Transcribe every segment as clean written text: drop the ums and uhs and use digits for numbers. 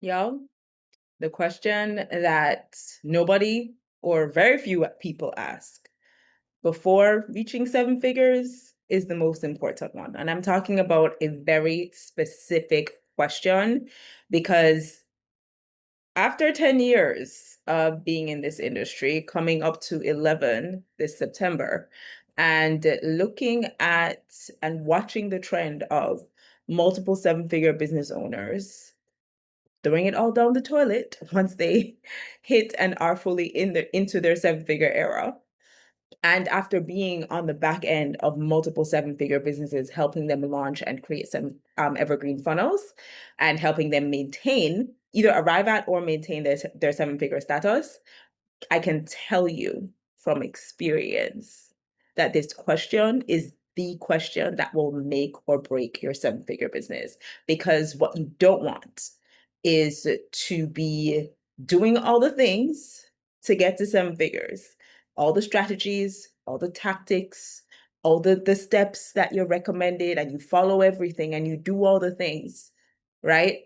Y'all, the question that nobody or very few people ask before reaching seven figures is the most important one. And I'm talking about a very specific question because after 10 years of being in this industry, coming up to 11 this September, and looking at and watching the trend of multiple seven-figure business owners throwing it all down the toilet once they hit and are fully into their seven-figure era. And after being on the back end of multiple seven-figure businesses, helping them launch and create some evergreen funnels and helping them maintain, either arrive at or maintain their seven-figure status, I can tell you from experience that this question is the question that will make or break your seven-figure business. Because what you don't want is to be doing all the things to get to seven figures, all the strategies, all the tactics, all the steps that you're recommended, and you follow everything and you do all the things, right?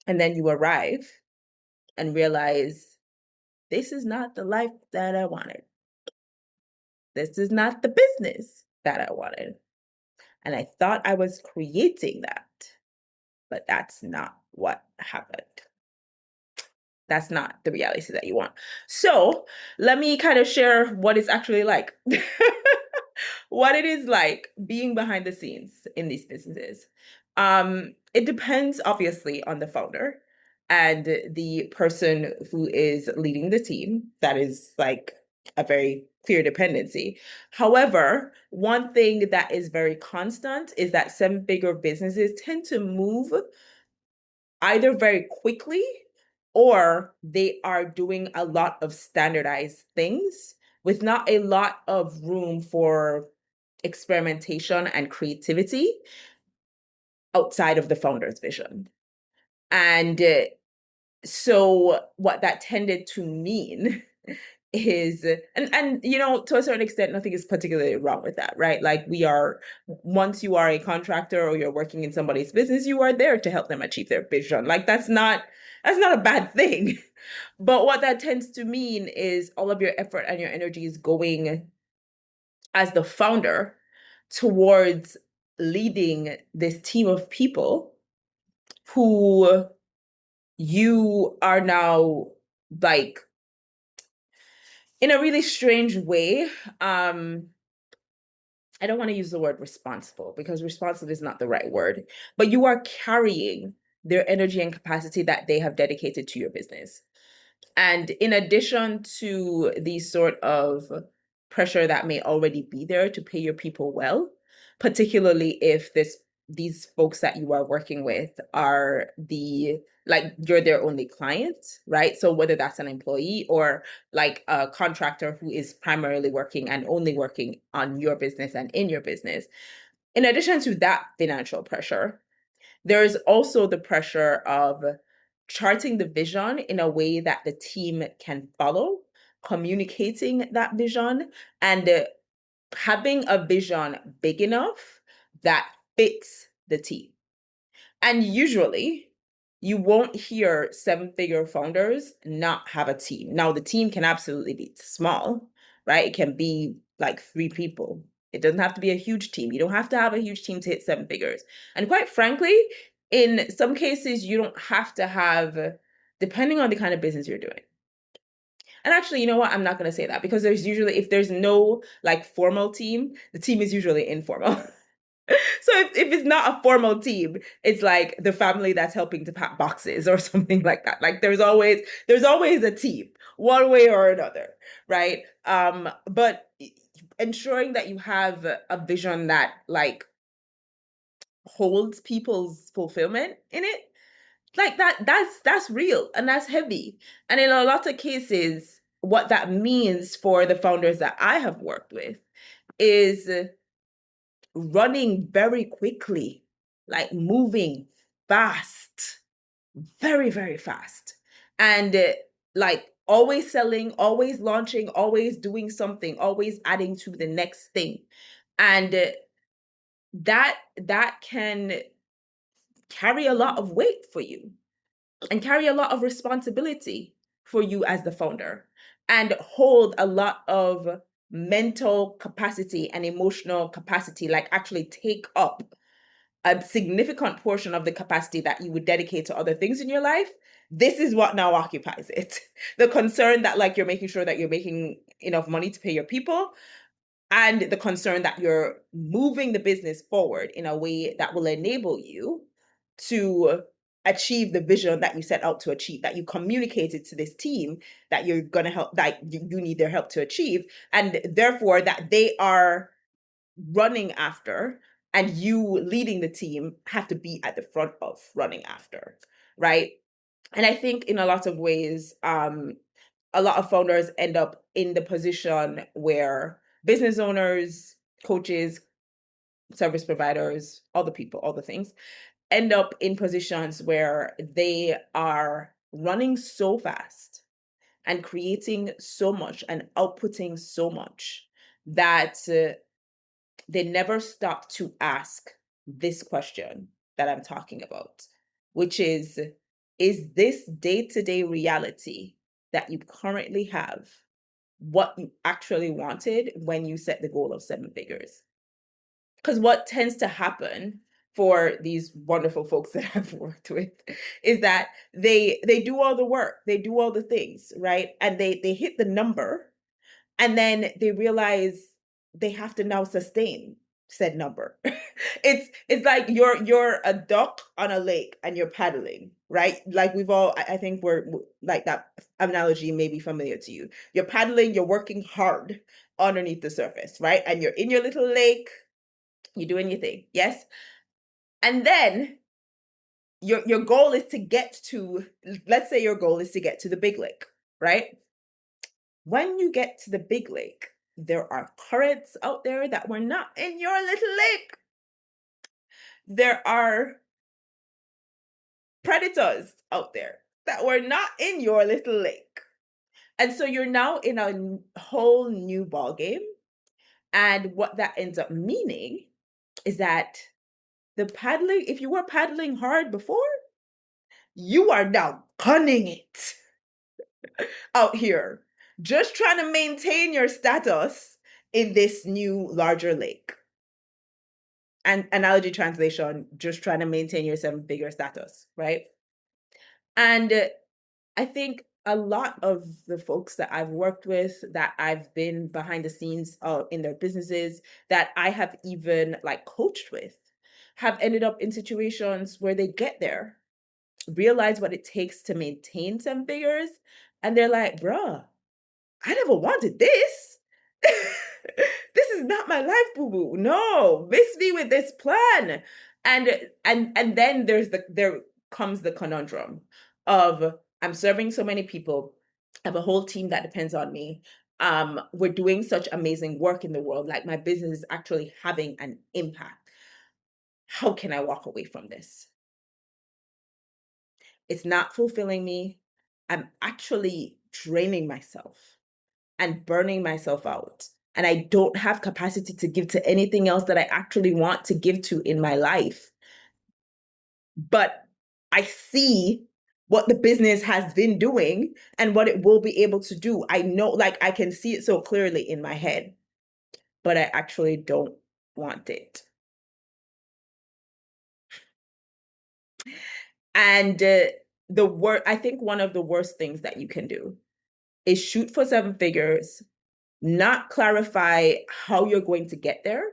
And then you arrive and realize this is not the life that I wanted. This is not the business that I wanted. And I thought I was creating that, but that's not what happened. That's not the reality that you want. So let me kind of share what it's actually like. What it is like being behind the scenes in these businesses. It depends obviously on the founder and the person who is leading the team. That is like a very clear dependency. However, one thing that is very constant is that seven-figure businesses tend to move either very quickly or they are doing a lot of standardized things with not a lot of room for experimentation and creativity outside of the founder's vision. And so what that tended to mean is and you know, to a certain extent nothing is particularly wrong with that, right? Like we are, once you are a contractor or you're working in somebody's business, you are there to help them achieve their vision. Like that's not a bad thing. But what that tends to mean is all of your effort and your energy is going as the founder towards leading this team of people who you are now, like, in a really strange way, I don't want to use the word responsible because responsible is not the right word, but you are carrying their energy and capacity that they have dedicated to your business. And in addition to the sort of pressure that may already be there to pay your people well, particularly if these folks that you are working with are you're their only client, right? So whether that's an employee or like a contractor who is primarily working and only working on your business and in your business. In addition to that financial pressure, there is also the pressure of charting the vision in a way that the team can follow, communicating that vision, and having a vision big enough that fits the team. And usually, you won't hear seven-figure founders not have a team. Now, the team can absolutely be small, right? It can be like 3 people. It doesn't have to be a huge team. You don't have to have a huge team to hit seven figures. And quite frankly, in some cases, you don't have to have, depending on the kind of business you're doing. And actually, you know what? I'm not going to say that because if there's no like formal team, the team is usually informal. So if it's not a formal team, it's like the family that's helping to pack boxes or something like that. Like there's always a team, one way or another, right? But ensuring that you have a vision that like holds people's fulfillment in it, like that's real and that's heavy. And in a lot of cases, what that means for the founders that I have worked with is running very quickly, like moving fast, very, very fast. And like always selling, always launching, always doing something, always adding to the next thing. And that can carry a lot of weight for you. and carry a lot of responsibility for you as the founder and hold a lot of mental capacity and emotional capacity, like actually take up a significant portion of the capacity that you would dedicate to other things in your life. This is what now occupies it. The concern that like you're making sure that you're making enough money to pay your people, and the concern that you're moving the business forward in a way that will enable you to achieve the vision that you set out to achieve, that you communicated to this team that you're going to help, that you need their help to achieve, and therefore that they are running after, and you leading the team have to be at the front of running after, right? And I think in a lot of ways, a lot of founders end up in the position where business owners, coaches, service providers, all the people, all the things, end up in positions where they are running so fast and creating so much and outputting so much that they never stop to ask this question that I'm talking about, which is this day-to-day reality that you currently have what you actually wanted when you set the goal of 7 figures? Because what tends to happen for these wonderful folks that I've worked with is that they do all the work, they do all the things, right? And they hit the number, and then they realize they have to now sustain said number. It's like you're a duck on a lake and you're paddling, right? Like we've all, I think like that analogy may be familiar to you. You're paddling, you're working hard underneath the surface, right? And you're in your little lake, you're doing your thing, yes? And then your goal is to get to, let's say your goal is to get to the big lake, right? When you get to the big lake, there are currents out there that were not in your little lake. There are predators out there that were not in your little lake. And so you're now in a whole new ball game. And what that ends up meaning is that the paddling, if you were paddling hard before, you are now gunning it out here, just trying to maintain your status in this new larger lake. And analogy translation, just trying to maintain your 7 figure status, right? And I think a lot of the folks that I've worked with, that I've been behind the scenes in their businesses, that I have even like coached with, have ended up in situations where they get there, realize what it takes to maintain 7 figures, and they're like, bruh, I never wanted this. This is not my life, boo boo. No, miss me with this plan. And then there comes the conundrum of I'm serving so many people. I have a whole team that depends on me. We're doing such amazing work in the world. Like my business is actually having an impact. How can I walk away from this? It's not fulfilling me. I'm actually draining myself and burning myself out. And I don't have capacity to give to anything else that I actually want to give to in my life. But I see what the business has been doing and what it will be able to do. I know, like, I can see it so clearly in my head, but I actually don't want it. And I think one of the worst things that you can do is shoot for 7 figures, not clarify how you're going to get there,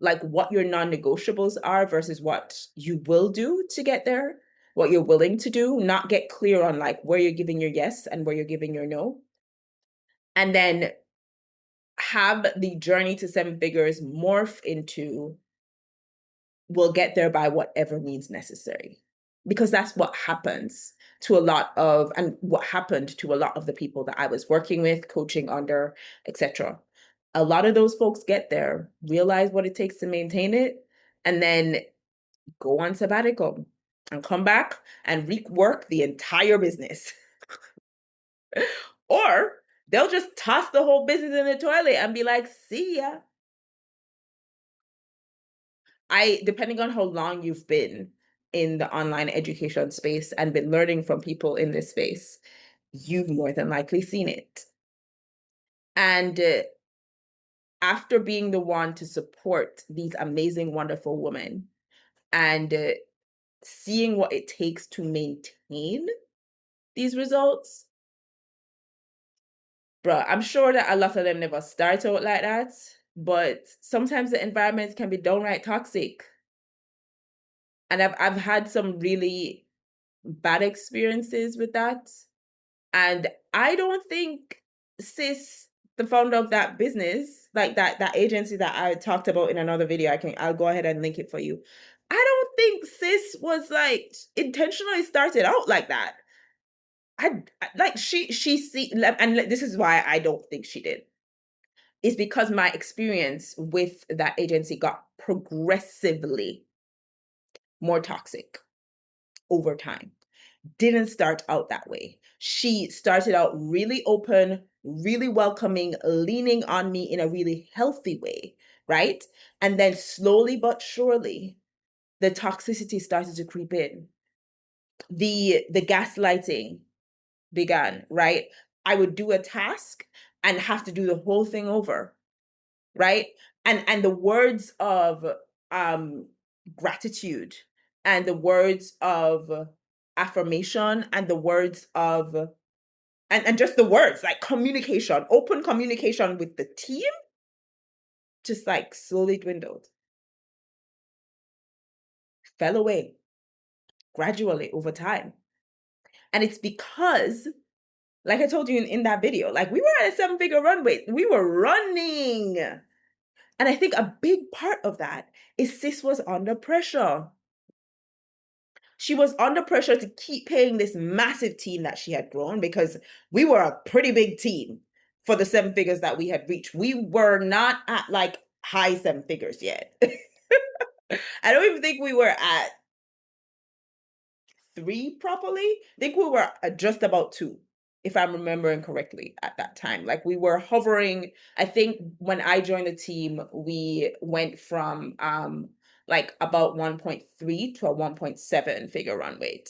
like what your non-negotiables are versus what you will do to get there, what you're willing to do, not get clear on like where you're giving your yes and where you're giving your no. And then have the journey to 7 figures morph into we'll get there by whatever means necessary. Because that's what happens to a lot of, and what happened to a lot of the people that I was working with, coaching under, etc. A lot of those folks get there, realize what it takes to maintain it, and then go on sabbatical and come back and rework the entire business. Or they'll just toss the whole business in the toilet and be like, see ya. Depending on how long you've been in the online education space and been learning from people in this space, you've more than likely seen it. And after being the one to support these amazing, wonderful women and seeing what it takes to maintain these results, bruh, I'm sure that a lot of them never start out like that, but sometimes the environments can be downright toxic. And I've had some really bad experiences with that. And I don't think sis, the founder of that business, like that agency that I talked about in another video, I'll go ahead and link it for you. I don't think sis was like intentionally started out like that. Like she see, and this is why I don't think she did. Is because my experience with that agency got progressively more toxic over time. Didn't start out that way. She started out really open, really welcoming, leaning on me in a really healthy way, right? And then slowly but surely, the toxicity started to creep in. The gaslighting began, right? I would do a task and have to do the whole thing over, right? And the words of um gratitude and the words of affirmation and the words of and just the words like communication, open communication with the team just like slowly dwindled, fell away gradually over time. And it's because, like I told you in that video, like we were at a 7-figure runway, we were running. And I think a big part of that is sis was under pressure. She was under pressure to keep paying this massive team that she had grown, because we were a pretty big team for the 7 figures that we had reached. We were not at like high 7 figures yet. I don't even think we were at 3 properly. I think we were at just about 2, if I'm remembering correctly at that time. Like we were hovering, I think when I joined the team, we went from like about 1.3 to a 1.7 figure run rate.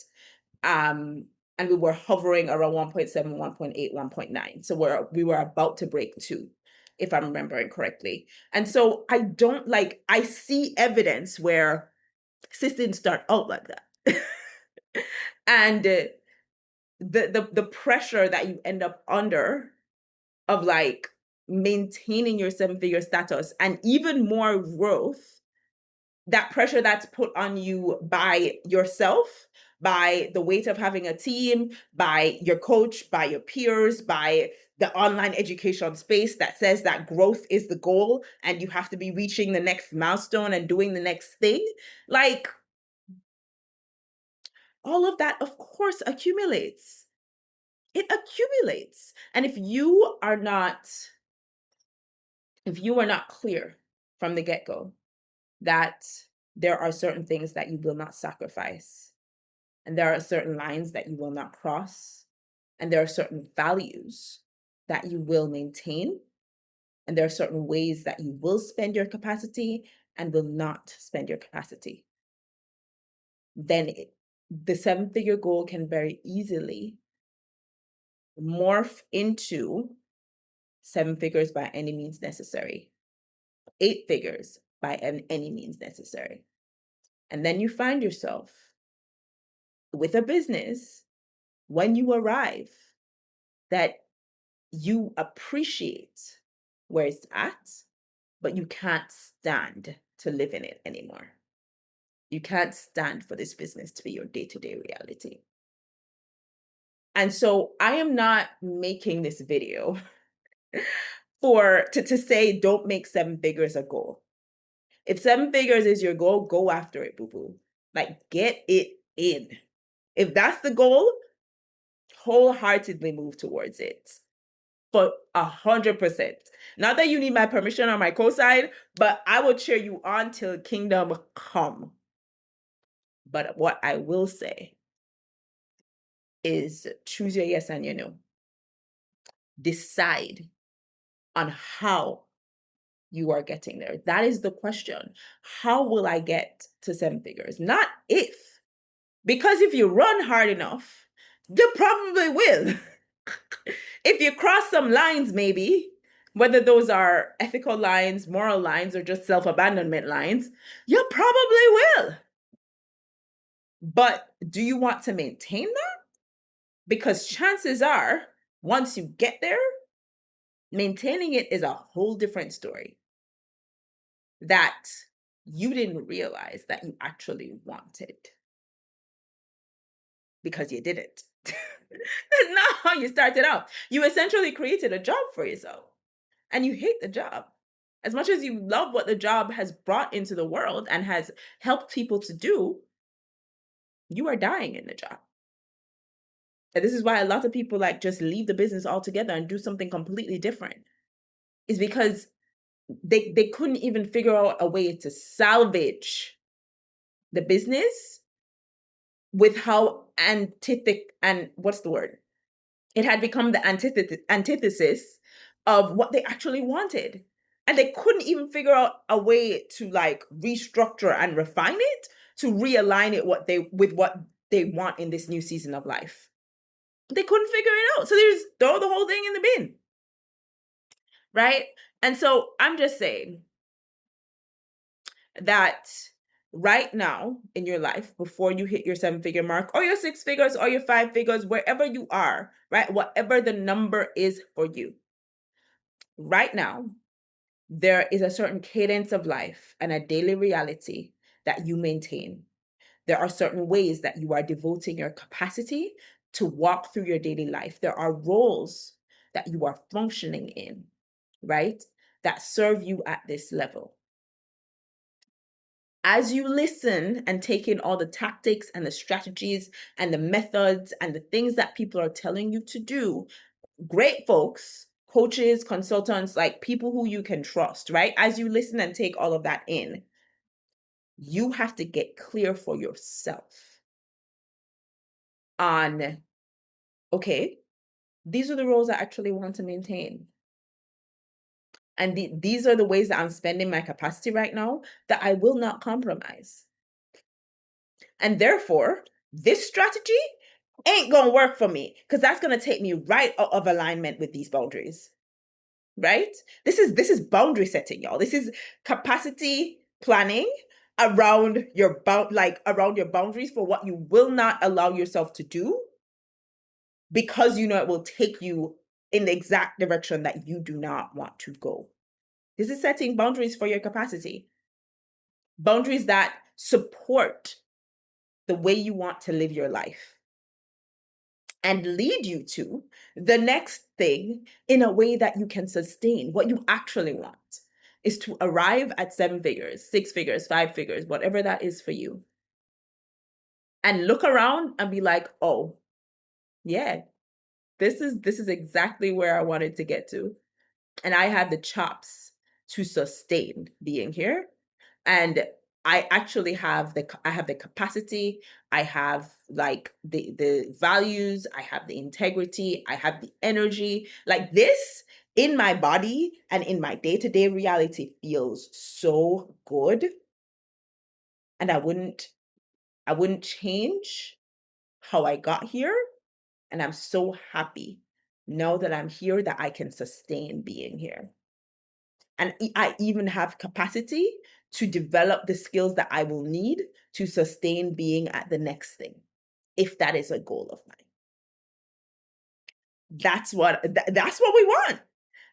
And we were hovering around 1.7, 1.8, 1.9. So we were about to break 2, if I'm remembering correctly. And so I see evidence where sis didn't start out like that. And the pressure that you end up under of like maintaining your 7-figure status and even more growth, that pressure that's put on you by yourself, by the weight of having a team, by your coach, by your peers, by the online education space that says that growth is the goal and you have to be reaching the next milestone and doing the next thing. Like all of that, of course, accumulates. It accumulates. And if you are not clear from the get-go that there are certain things that you will not sacrifice, and there are certain lines that you will not cross, and there are certain values that you will maintain, and there are certain ways that you will spend your capacity and will not spend your capacity, then the 7-figure goal can very easily morph into 7 figures by any means necessary, 8 figures by any means necessary. And then you find yourself with a business when you arrive that you appreciate where it's at, but you can't stand to live in it anymore. You can't stand for this business to be your day-to-day reality. And so I am not making this video to say don't make 7 figures a goal. If 7 figures is your goal, go after it, boo-boo. Like get it in. If that's the goal, wholeheartedly move towards it. For 100%. Not that you need my permission or my cosign, but I will cheer you on till kingdom come. But what I will say is choose your yes and your no. Decide on how you are getting there. That is the question. How will I get to 7 figures? Not if. Because if you run hard enough, you probably will. If you cross some lines, maybe, whether those are ethical lines, moral lines, or just self abandonment lines, you probably will. But do you want to maintain that? Because chances are, once you get there, maintaining it is a whole different story that you didn't realize that you actually wanted because you didn't. That's not how you started out. You essentially created a job for yourself and you hate the job. As much as you love what the job has brought into the world and has helped people to do, you are dying in the job. And this is why a lot of people like just leave the business altogether and do something completely different. Is because they couldn't even figure out a way to salvage the business with how antithetic and what's the word? It had become the antithesis of what they actually wanted. And they couldn't even figure out a way to like restructure and refine it to realign it with what they want in this new season of life. They couldn't figure it out. So they just throw the whole thing in the bin. Right? And so I'm just saying that right now in your life, before you hit your 7-figure mark or your 6 figures or your 5 figures, wherever you are, right? Whatever the number is for you, right now, there is a certain cadence of life and a daily reality that you maintain. There are certain ways that you are devoting your capacity to walk through your daily life. There are roles that you are functioning in, right? That serve you at this level. As you listen and take in all the tactics and the strategies and the methods and the things that people are telling you to do, great folks, coaches, consultants, like people who you can trust, right? As you listen and take all of that in, you have to get clear for yourself on, okay, these are the roles I actually want to maintain. And these are the ways that I'm spending my capacity right now that I will not compromise. And therefore, this strategy ain't going to work for me because that's going to take me right out of alignment with these boundaries. Right? This is boundary setting, y'all. This is capacity planning around your around your boundaries for what you will not allow yourself to do because you know it will take you in the exact direction that you do not want to go. This is setting boundaries for your capacity. Boundaries that support the way you want to live your life and lead you to the next thing in a way that you can sustain. What you actually want is to arrive at 7 figures, 6 figures, 5 figures, whatever that is for you. And look around and be like, "Oh, yeah, this is exactly where I wanted to get to. And I have the chops to sustain being here. And I actually have I have the capacity, I have like the values, I have the integrity, I have the energy. Like this in my body and in my day-to-day reality feels so good. And I wouldn't change how I got here. And I'm so happy now that I'm here that I can sustain being here. And I even have capacity to develop the skills that I will need to sustain being at the next thing, if that is a goal of mine. That's what we want.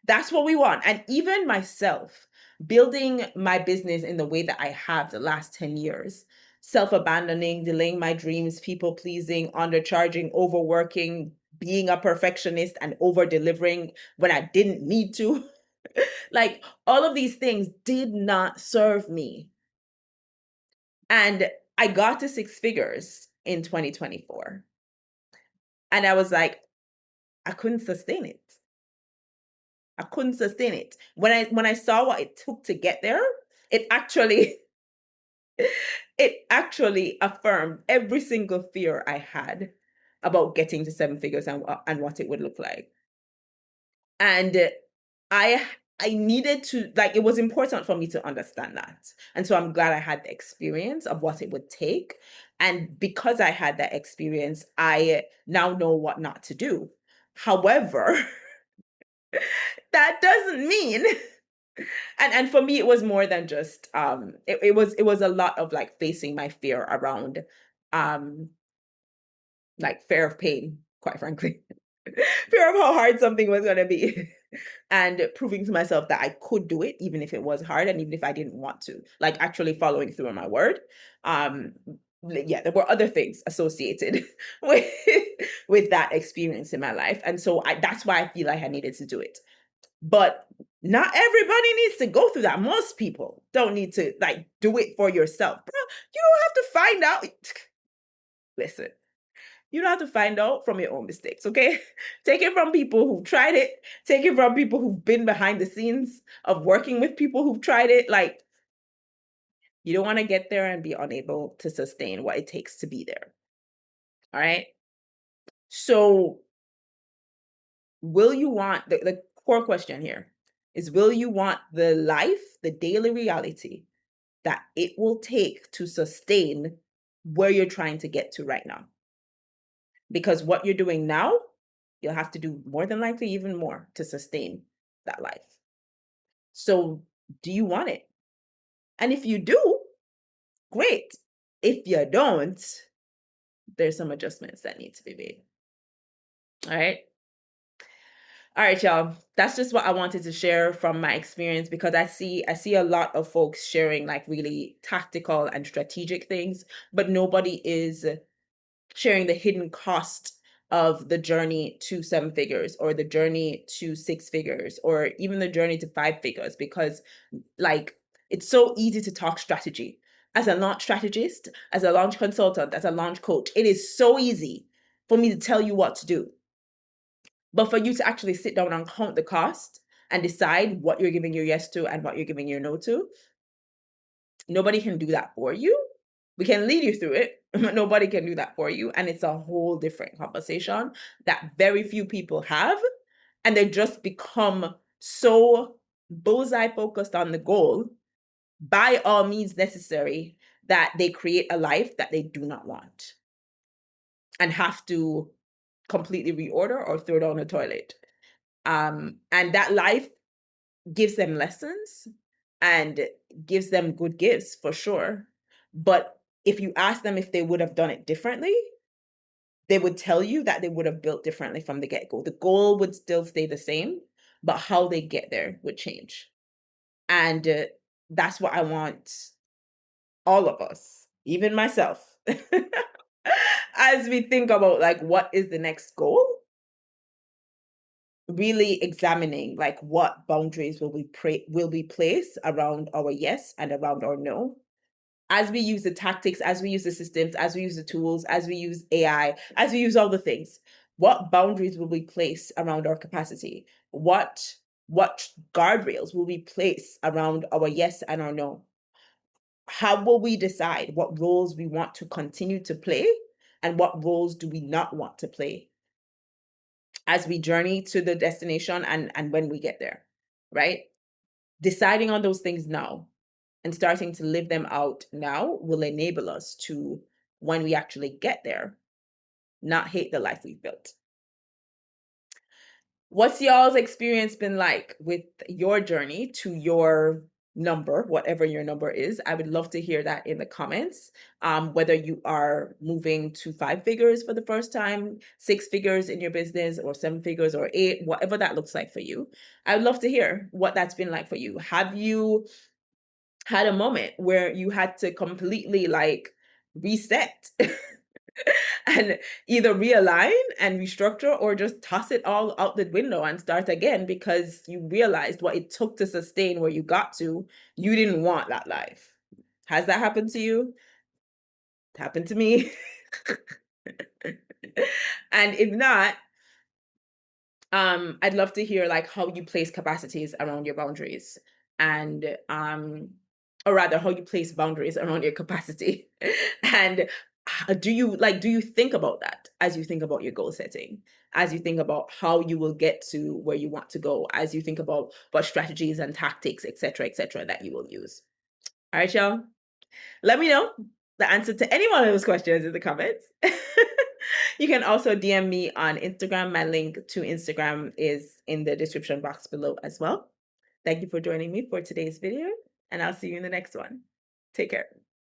That's what we want. And even myself, building my business in the way that I have the last 10 years, self-abandoning, delaying my dreams, people pleasing, undercharging, overworking, being a perfectionist and over delivering when I didn't need to. Like all of these things did not serve me. And I got to 6 figures in 2024. And I was like, I couldn't sustain it. I couldn't sustain it. When I saw what it took to get there, it actually it actually affirmed every single fear I had about getting to 7 figures and what it would look like. And I I needed to, like, it was important for me to understand that. And so I'm glad I had the experience of what it would take. And because I had that experience, I now know what not to do. However, that doesn't mean and for me it was more than just it was a lot of like facing my fear around um like fear of pain, quite frankly. Fear of how hard something was going to be. And proving to myself that I could do it even if it was hard and even if I didn't want to, like actually following through on my word. um yeah, there were other things associated with with that experience in my life, and so that's why I feel like I needed to do it. But not everybody needs to go through that. Most people don't need to like do it for yourself. Bro, you don't have to find out. Listen, you don't have to find out from your own mistakes, okay? Take it from people who've tried it. Take it from people who've been behind the scenes of working with people who've tried it. Like, you don't want to get there and be unable to sustain what it takes to be there. All right. So, will you want the core question here is, will you want the life, the daily reality that it will take to sustain where you're trying to get to right now? Because what you're doing now, you'll have to do more than likely even more to sustain that life. So, do you want it? And if you do, great. If you don't, there's some adjustments that need to be made. All right. All right, y'all. That's just what I wanted to share from my experience, because I see a lot of folks sharing like really tactical and strategic things, but nobody is sharing the hidden cost of the journey to seven figures or the journey to six figures or even the journey to five figures, because like it's so easy to talk strategy. As a launch strategist, as a launch consultant, as a launch coach, it is so easy for me to tell you what to do. But for you to actually sit down and count the cost and decide what you're giving your yes to and what you're giving your no to, nobody can do that for you. We can lead you through it, but nobody can do that for you. And it's a whole different conversation that very few people have. And they just become so bullseye focused on the goal by all means necessary that they create a life that they do not want and have to completely reorder or throw down the toilet. And that life gives them lessons and gives them good gifts for sure. But if you ask them if they would have done it differently, they would tell you that they would have built differently from the get-go. The goal would still stay the same, but how they get there would change. And that's what I want all of us, even myself, as we think about like what is the next goal, really examining like what boundaries will we place around our yes and around our no, as we use the tactics, as we use the systems, as we use the tools, as we use AI, as we use all the things. What boundaries will we place around our capacity? What guardrails will we place around our yes and our no? How will we decide what roles we want to continue to play and what roles do we not want to play as we journey to the destination and when we get there, right? Deciding on those things now and starting to live them out now will enable us to, when we actually get there, not hate the life we've built. What's y'all's experience been like with your journey to your number, whatever your number is? I would love to hear that in the comments. Whether you are moving to five figures for the first time, six figures in your business, or seven figures, or eight, whatever that looks like for you. I would love to hear what that's been like for you. Have you had a moment where you had to completely like reset and either realign and restructure or just toss it all out the window and start again because you realized what it took to sustain where you got to, you didn't want that life? Has that happened to you? It happened to me. And if not, I'd love to hear like how you place capacities around your boundaries, and or rather how you place boundaries around your capacity and do you think about that as you think about your goal setting, as you think about how you will get to where you want to go, as you think about what strategies and tactics, etc., that you will use? All right, y'all. Let me know the answer to any one of those questions in the comments. You can also DM me on Instagram. My link to Instagram is in the description box below as well. Thank you for joining me for today's video, and I'll see you in the next one. Take care.